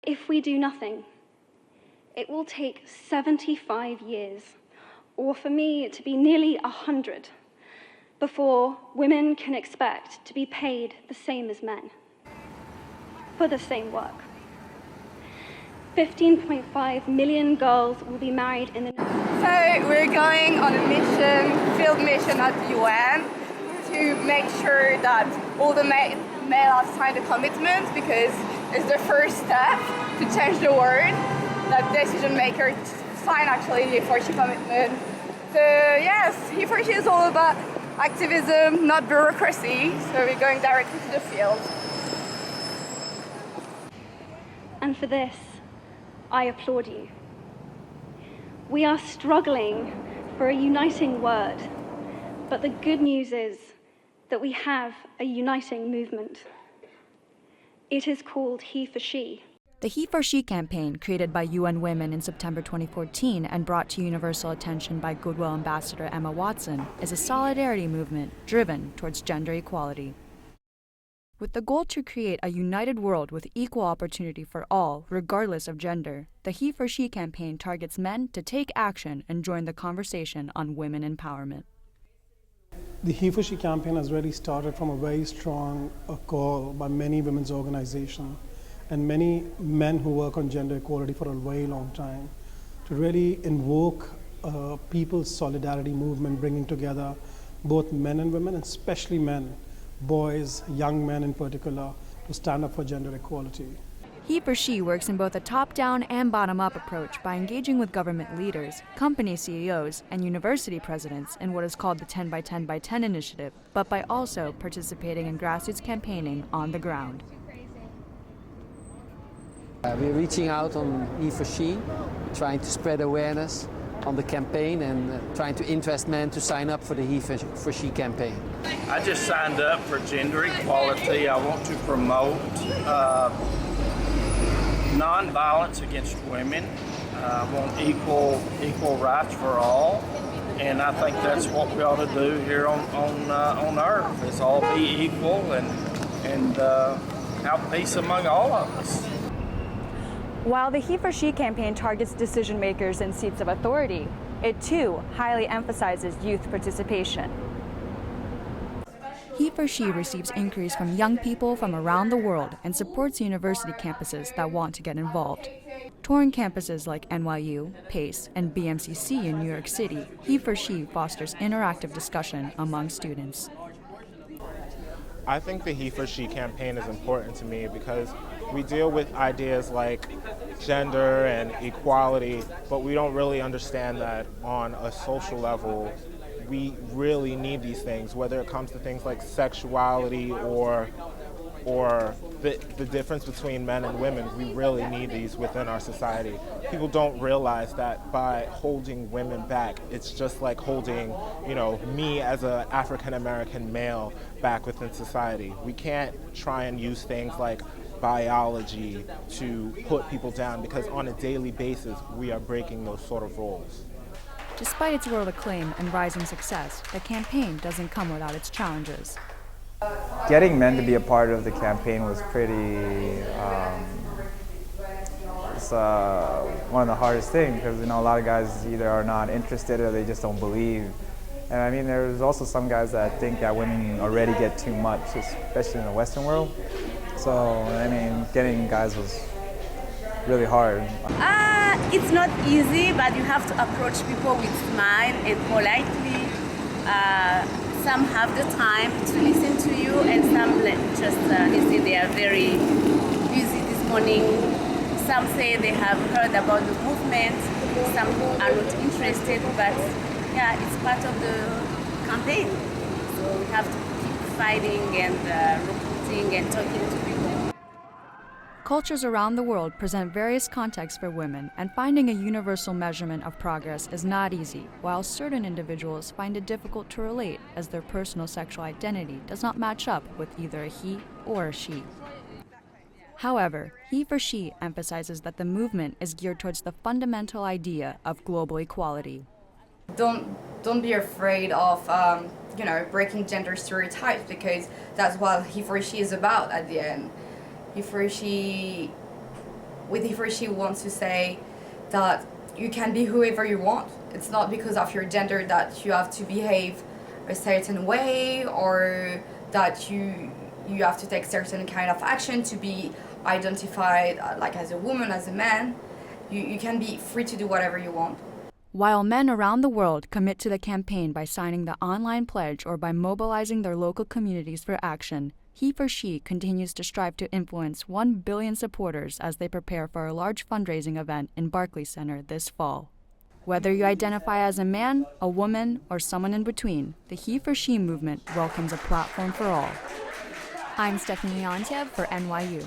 If we do nothing, it will take 75 years, or for me to be nearly 100, before women can expect to be paid the same as men for the same work. 15.5 million girls will be married in the next... So we're going on a mission, field mission at the UN to make sure that all the male have signed a commitment, because it's the first step to change the world, that decision makers sign actually the HeforShe commitment. So yes, HeforShe is all about activism, not bureaucracy, so we're going directly to the field. And for this, I applaud you. We are struggling for a uniting word, but the good news is that we have a uniting movement. It is called HeforShe. The HeforShe campaign, created by UN Women in September 2014 and brought to universal attention by Goodwill Ambassador Emma Watson, is a solidarity movement driven towards gender equality. With the goal to create a united world with equal opportunity for all, regardless of gender, the HeforShe campaign targets men to take action and join the conversation on women empowerment. The HeforShe campaign has really started from a very strong call by many women's organizations and many men who work on gender equality for a very long time, to really invoke people's solidarity movement, bringing together both men and women, and especially men, boys, young men in particular, to stand up for gender equality. HeforShe works in both a top-down and bottom-up approach by engaging with government leaders, company CEOs, and university presidents in what is called the 10 by 10 by 10 initiative, but by also participating in grassroots campaigning on the ground. We're reaching out on HeforShe, trying to spread awareness on the campaign and trying to interest men to sign up for the HeforShe campaign. I just signed up for gender equality. I want to promote non-violence against women. I want equal rights for all, and I think that's what we ought to do here on Earth. Is all be equal and have peace among all of us. While the HeforShe campaign targets decision makers in seats of authority, it too highly emphasizes youth participation. HeforShe receives inquiries from young people from around the world and supports university campuses that want to get involved. Touring campuses like NYU, PACE, and BMCC in New York City, HeforShe fosters interactive discussion among students. I think the HeforShe campaign is important to me because we deal with ideas like gender and equality, but we don't really understand that on a social level. We really need these things, whether it comes to things like sexuality or the difference between men and women. We really need these within our society. People don't realize that by holding women back, it's just like holding, me as an African-American male back within society. We can't try and use things like biology to put people down, because on a daily basis, we are breaking those sort of roles. Despite its world acclaim and rising success, the campaign doesn't come without its challenges. Getting men to be a part of the campaign was pretty, it's one of the hardest things, because a lot of guys either are not interested or they just don't believe. And I mean, there's also some guys that think that women already get too much, especially in the Western world. So, I mean, getting guys was really hard. It's not easy, but you have to approach people with smile and politely. Some have the time to listen to you, and some just listen. They are very busy this morning. Some say they have heard about the movement. Some are not interested, but yeah, it's part of the campaign. So we have to keep fighting and recruiting and talking to people. Cultures around the world present various contexts for women, and finding a universal measurement of progress is not easy, while certain individuals find it difficult to relate as their personal sexual identity does not match up with either a he or a she. However, HeforShe emphasizes that the movement is geared towards the fundamental idea of global equality. Don't be afraid of breaking gender stereotypes, because that's what HeforShe is about at the end. HeforShe with HeforShe, we want to say that you can be whoever you want. It's not because of your gender that you have to behave a certain way, or that you have to take certain kind of action to be identified like as a woman, as a man. You can be free to do whatever you want. While men around the world commit to the campaign by signing the online pledge or by mobilizing their local communities for action, HeforShe continues to strive to influence 1 billion supporters as they prepare for a large fundraising event in Barclays Center this fall. Whether you identify as a man, a woman, or someone in between, the HeforShe movement welcomes a platform for all. I'm Stephanie Leontiev for NYU.